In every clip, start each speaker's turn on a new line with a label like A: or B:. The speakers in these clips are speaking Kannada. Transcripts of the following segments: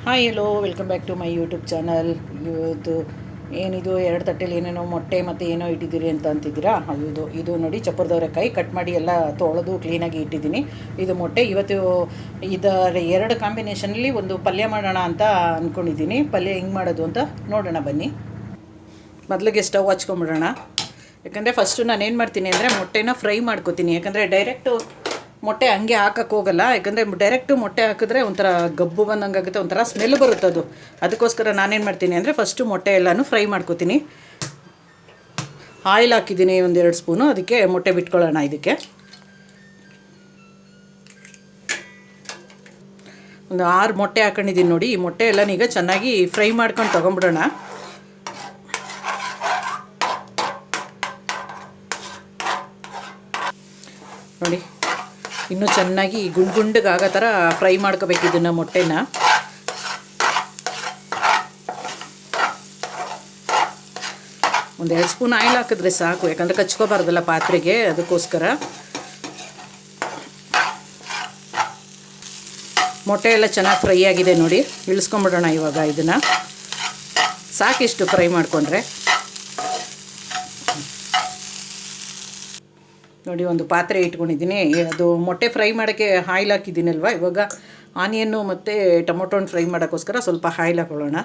A: Hi hello welcome back to my YouTube channel. ಇವತ್ತು ಏನಿದು 2 ತಟ್ಟೆಲಿ ಏನೇನೋ ಮೊಟ್ಟೆ ಮತ್ತು ಏನೋ ಇಟ್ಟಿದ್ದೀರಿ ಅಂತ ಅಂತಿದ್ದೀರಾ. ಹೌದು, ಇದು ನೋಡಿ ಚಪ್ಪರದವರೆಕಾಯಿ ಕಟ್ ಮಾಡಿ ಎಲ್ಲ ತೊಳೆದು ಕ್ಲೀನಾಗಿ ಇಟ್ಟಿದ್ದೀನಿ. ಇದು ಮೊಟ್ಟೆ. ಇವತ್ತು ಇದರ 2 ಕಾಂಬಿನೇಷನಲ್ಲಿ ಒಂದು ಪಲ್ಯ ಮಾಡೋಣ ಅಂತ ಅಂದ್ಕೊಂಡಿದ್ದೀನಿ. ಪಲ್ಯ ಹೆಂಗೆ ಮಾಡೋದು ಅಂತ ನೋಡೋಣ ಬನ್ನಿ. ಮೊದಲಿಗೆ ಸ್ಟವ್ ಹಚ್ಕೊಂಬಿಡೋಣ. ಯಾಕಂದರೆ ಫಸ್ಟು ನಾನು ಏನು ಮಾಡ್ತೀನಿ ಅಂದರೆ ಮೊಟ್ಟೆನ ಫ್ರೈ ಮಾಡ್ಕೋತೀನಿ. ಯಾಕಂದರೆ ಡೈರೆಕ್ಟು ಮೊಟ್ಟೆ ಹಂಗೆ ಹಾಕಕ್ಕೆ ಹೋಗಲ್ಲ. ಯಾಕಂದರೆ ಡೈರೆಕ್ಟು ಮೊಟ್ಟೆ ಹಾಕಿದ್ರೆ ಒಂಥರ ಗಬ್ಬು ಬಂದಂಗೆ ಆಗುತ್ತೆ, ಒಂಥರ ಸ್ಮೆಲ್ ಬರುತ್ತೆ ಅದು. ಅದಕ್ಕೋಸ್ಕರ ನಾನೇನು ಮಾಡ್ತೀನಿ ಅಂದರೆ ಫಸ್ಟು ಮೊಟ್ಟೆ ಎಲ್ಲನೂ ಫ್ರೈ ಮಾಡ್ಕೋತೀನಿ. ಆಯಿಲ್ ಹಾಕಿದ್ದೀನಿ 1-2 ಸ್ಪೂನು. ಅದಕ್ಕೆ ಮೊಟ್ಟೆ ಬಿಟ್ಕೊಳ್ಳೋಣ. ಇದಕ್ಕೆ ಒಂದು 6 ಮೊಟ್ಟೆ ಹಾಕೊಂಡಿದ್ದೀನಿ ನೋಡಿ. ಈ ಮೊಟ್ಟೆ ಎಲ್ಲನೀಗ ಚೆನ್ನಾಗಿ ಫ್ರೈ ಮಾಡ್ಕೊಂಡು ತೊಗೊಂಬಿಡೋಣ. ನೋಡಿ, ಇನ್ನೂ ಚೆನ್ನಾಗಿ ಗುಂಡಿಗೆ ಆಗೋ ಥರ ಫ್ರೈ ಮಾಡ್ಕೋಬೇಕು ಇದನ್ನು ಮೊಟ್ಟೆನ. ಒಂದು 2 ಸ್ಪೂನ್ ಆಯಿಲ್ ಹಾಕಿದ್ರೆ ಸಾಕು, ಯಾಕಂದರೆ ಕಚ್ಕೋಬಾರ್ದಲ್ಲ ಪಾತ್ರೆಗೆ, ಅದಕ್ಕೋಸ್ಕರ. ಮೊಟ್ಟೆ ಎಲ್ಲ ಚೆನ್ನಾಗಿ ಫ್ರೈ ಆಗಿದೆ ನೋಡಿ. ಇಳಿಸ್ಕೊಂಬಿಡೋಣ ಇವಾಗ ಇದನ್ನು. ಸಾಕಿಷ್ಟು ಫ್ರೈ ಮಾಡಿಕೊಂಡ್ರೆ. ನೋಡಿ, ಒಂದು ಪಾತ್ರೆ ಇಟ್ಕೊಂಡಿದ್ದೀನಿ. ಅದು ಮೊಟ್ಟೆ ಫ್ರೈ ಮಾಡೋಕ್ಕೆ ಆಯಿಲ್ ಹಾಕಿದ್ದೀನಲ್ವ. ಇವಾಗ ಆನಿಯನ್ನು ಮತ್ತು ಟೊಮೊಟೊನ ಫ್ರೈ ಮಾಡೋಕ್ಕೋಸ್ಕರ ಸ್ವಲ್ಪ ಆಯಿಲ್ ಹಾಕೊಳ್ಳೋಣ.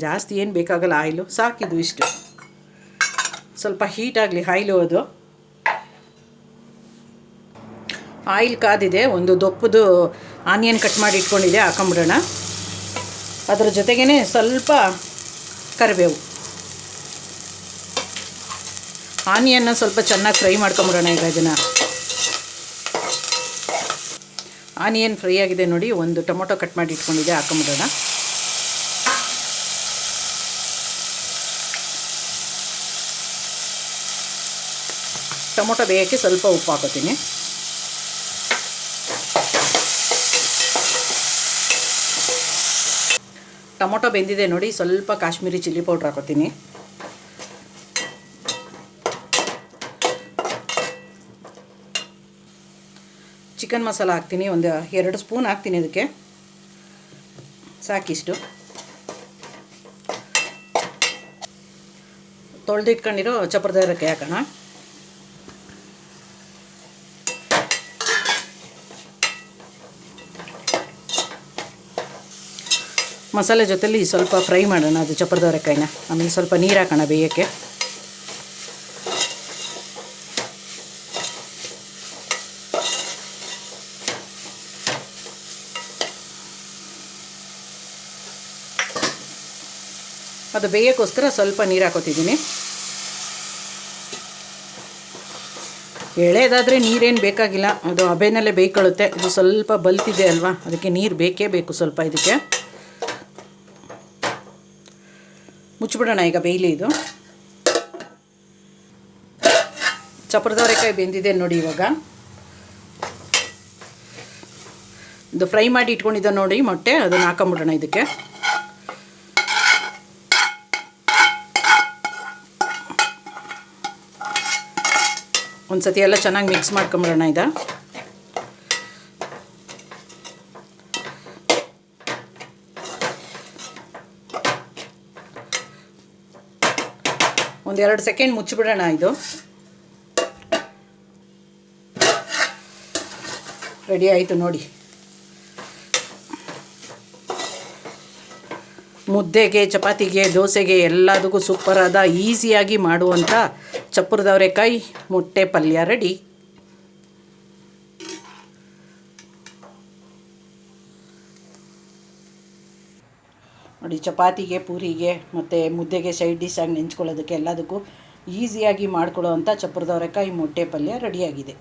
A: ಜಾಸ್ತಿ ಏನು ಬೇಕಾಗಲ್ಲ ಆಯಿಲು, ಸಾಕಿದು ಇಷ್ಟು. ಸ್ವಲ್ಪ ಹೀಟ್ ಆಗಲಿ ಆಯಿಲು. ಅದು ಆಯಿಲ್ ಕಾದಿದೆ. ಒಂದು ದೊಪ್ಪದು ಆನಿಯನ್ ಕಟ್ ಮಾಡಿ ಇಟ್ಕೊಂಡಿದೆ, ಹಾಕೊಂಬಿಡೋಣ. ಅದರ ಜೊತೆಗೇ ಸ್ವಲ್ಪ ಕರಿಬೇವು. ಆನಿಯನ್ನ ಸ್ವಲ್ಪ ಚೆನ್ನಾಗಿ ಫ್ರೈ ಮಾಡ್ಕೊಂಬಿಡೋಣ. ಈಗ ಇದನ್ನು ಆನಿಯನ್ ಫ್ರೈ ಆಗಿದೆ ನೋಡಿ. ಒಂದು ಟೊಮೊಟೊ ಕಟ್ ಮಾಡಿ ಇಟ್ಕೊಂಡಿದ್ದೆ, ಹಾಕೊಂಬಿಡೋಣ. ಟೊಮೊಟೊ ಬೇಯೋಕ್ಕೆ ಸ್ವಲ್ಪ ಉಪ್ಪು ಹಾಕೋತೀನಿ. ಟೊಮೊಟೊ ಬೆಂದಿದೆ ನೋಡಿ. ಸ್ವಲ್ಪ ಕಾಶ್ಮೀರಿ ಚಿಲ್ಲಿ ಪೌಡ್ರ್ ಹಾಕೋತೀನಿ. ಚಿಕನ್ ಮಸಾಲ ಹಾಕ್ತೀನಿ. ಒಂದು 2 ಸ್ಪೂನ್ ಹಾಕ್ತೀನಿ. ಅದಕ್ಕೆ ಸಾಕಿಷ್ಟು. ತೊಳೆದಿಟ್ಕೊಂಡಿರೋ ಚಪ್ಪರದವರೆಕಾಯಿ ಹಾಕೋಣ. ಮಸಾಲೆ ಜೊತೆಲಿ ಸ್ವಲ್ಪ ಫ್ರೈ ಮಾಡೋಣ ಅದು ಚಪ್ಪರದವರೆಕಾಯಿನ. ಆಮೇಲೆ ಸ್ವಲ್ಪ ನೀರು ಹಾಕೋಣ ಬೇಯೋಕ್ಕೆ. ಅದು ಬೇಯೋಕ್ಕೋಸ್ಕರ ಸ್ವಲ್ಪ ನೀರು ಹಾಕೋತಿದ್ದೀನಿ. ಎಳೆದಾದರೆ ನೀರೇನು ಬೇಕಾಗಿಲ್ಲ, ಅದು ಹಬೆನಲ್ಲೇ ಬೇಯ್ಕೊಳ್ಳುತ್ತೆ. ಇದು ಸ್ವಲ್ಪ ಬಲ್ತಿದೆ ಅಲ್ವಾ, ಅದಕ್ಕೆ ನೀರು ಬೇಕೇ ಬೇಕು ಸ್ವಲ್ಪ. ಇದಕ್ಕೆ ಮುಚ್ಚಿಬಿಡೋಣ. ಈಗ ಬೇಯಲಿ ಇದು. ಚಪ್ಪರದವರೆಕಾಯಿ ಬೆಂದಿದೆ ನೋಡಿ. ಇವಾಗ ಇದು ಫ್ರೈ ಮಾಡಿ ಇಟ್ಕೊಂಡಿದ್ದ ನೋಡಿ ಮೊಟ್ಟೆ, ಅದನ್ನು ಹಾಕೊಂಬಿಡೋಣ ಇದಕ್ಕೆ. ಒಂದು ಸತಿ ಎಲ್ಲ ಚೆನ್ನಾಗಿ ಮಿಕ್ಸ್ ಮಾಡ್ಕೊಂಬಿಡೋಣ. ಇದು ಒಂದು 2 ಸೆಕೆಂಡ್ ಮುಚ್ಚಿಬಿಡೋಣ. ಇದು ರೆಡಿ ಆಯಿತು ನೋಡಿ. ಮುದ್ದೆಗೆ, ಚಪಾತಿಗೆ, ದೋಸೆಗೆ ಎಲ್ಲದಕ್ಕೂ ಸೂಪರಾದ ಈಸಿಯಾಗಿ ಮಾಡುವಂಥ ಚಪ್ಪರದವರೆಕಾಯಿ ಮೊಟ್ಟೆ ಪಲ್ಯ ರೆಡಿ. ನೋಡಿ, ಚಪಾತಿಗೆ, ಪೂರಿಗೆ ಮತ್ತು ಮುದ್ದೆಗೆ ಸೈಡ್ ಡಿಶ್ ಆಗಿ ನೆಂಚ್ಕೊಳ್ಳೋದಕ್ಕೆ ಎಲ್ಲದಕ್ಕೂ ಈಸಿಯಾಗಿ ಮಾಡ್ಕೊಳ್ಳೋ ಅಂಥ ಚಪ್ಪರದವರೆಕಾಯಿ ಮೊಟ್ಟೆ ಪಲ್ಯ ರೆಡಿಯಾಗಿದೆ.